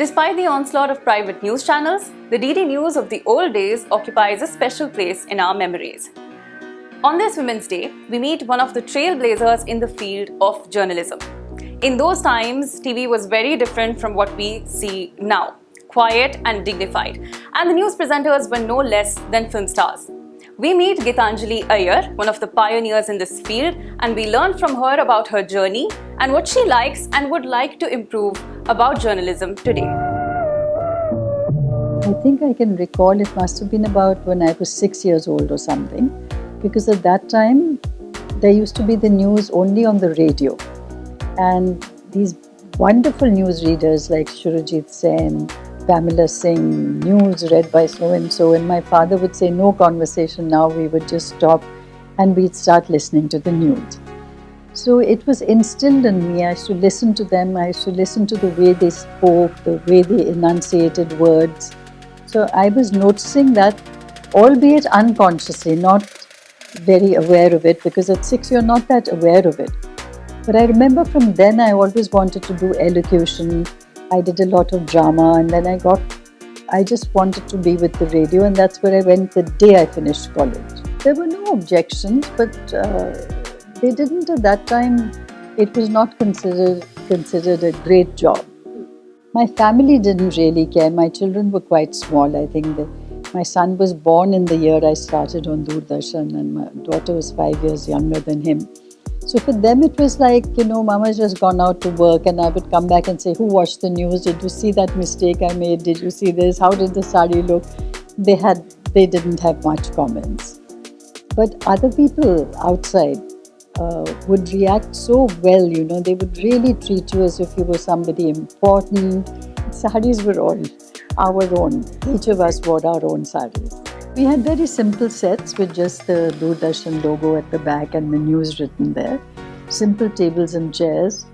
Despite the onslaught of private news channels, the DD News of the old days occupies a special place in our memories. On this Women's Day, we meet one of the trailblazers in the field of journalism. In those times, TV was very different from what we see now, quiet and dignified, and the news presenters were no less than film stars. We meet Geetanjali Iyer, one of the pioneers in this field, and we learn from her about her journey and what she likes and would like to improve about journalism today. I think I can recall it must have been about when I was 6 years old or something, because at that time there used to be the news only on the radio, and these wonderful newsreaders like Surajit Sen, Pamela Singh, news read by so-and-so, and my father would say no conversation now, we would just stop and we'd start listening to the news. So it was instilled in me. I used to listen to them, I used to listen to the way they spoke, the way they enunciated words. So I was noticing that, albeit unconsciously, not very aware of it, because at 6 you're not that aware of it. But I remember from then I always wanted to do elocution. I did a lot of drama, and then I just wanted to be with the radio, and that's where I went the day I finished college. There were no objections, but they didn't at that time. It was not considered a great job. My family didn't really care. My children were quite small. I think my son was born in the year I started on Doordarshan, and my daughter was 5 years younger than him. So for them it was like, Mama's just gone out to work, and I would come back and say, who watched the news? Did you see that mistake I made? Did you see this? How did the sari look? They didn't have much comments. But other people outside would react so well, they would really treat you as if you were somebody important. Saris were all our own. Each of us wore our own saris. We had very simple sets with just the Doordarshan logo at the back and the news written there. Simple tables and chairs.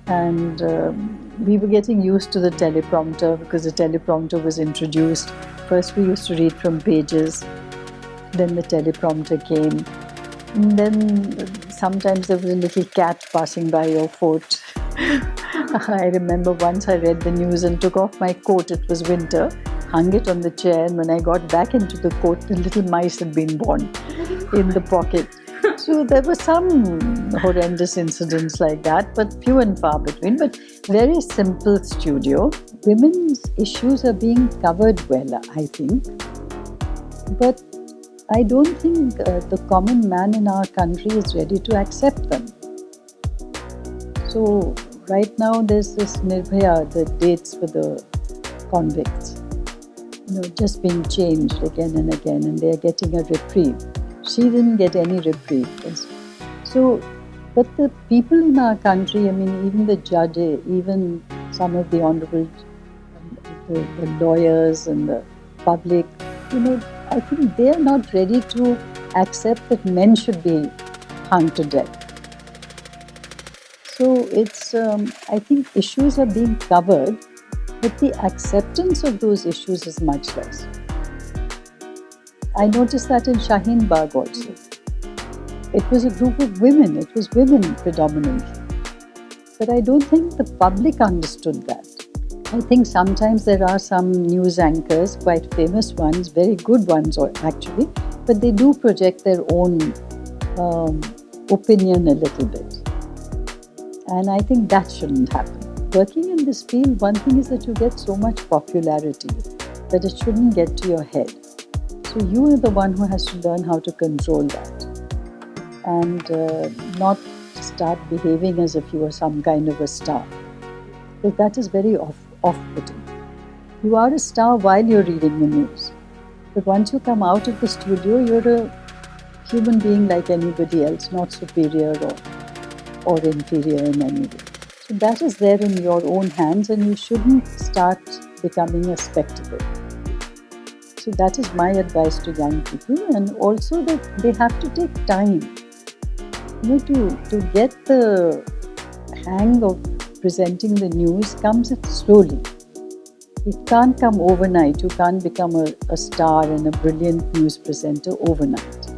And we were getting used to the teleprompter, because the teleprompter was introduced. First we used to read from pages. Then the teleprompter came. And then sometimes there was a little cat passing by your foot. I remember once I read the news and took off my coat. It was winter. Hung it on the chair, and when I got back into the coat, the little mice had been born in the pocket. So there were some horrendous incidents like that, but few and far between. But very simple studio. Women's issues are being covered well, I think. But I don't think the common man in our country is ready to accept them. So right now there's this Nirbhaya, the dates for the convicts, just being changed again and again, and they're getting a reprieve. She didn't get any reprieve. So, but the people in our country, even the judges, even some of the honorable, the lawyers and the public, I think they're not ready to accept that men should be hung to death. So it's, I think issues are being covered, but the acceptance of those issues is much less. I noticed that in Shaheen Bagh also. It was a group of women, it was women predominantly. But I don't think the public understood that. I think sometimes there are some news anchors, quite famous ones, very good ones actually, but they do project their own opinion a little bit. And I think that shouldn't happen. Working in this field, one thing is that you get so much popularity that it shouldn't get to your head. So you are the one who has to learn how to control that and not start behaving as if you were some kind of a star. Because that is very off-putting. You are a star while you're reading the news. But once you come out of the studio, you're a human being like anybody else, not superior or inferior in any way. So that is there in your own hands, and you shouldn't start becoming a spectacle. So that is my advice to young people, and also that they have to take time. To get the hang of presenting the news comes slowly. It can't come overnight. You can't become a star and a brilliant news presenter overnight.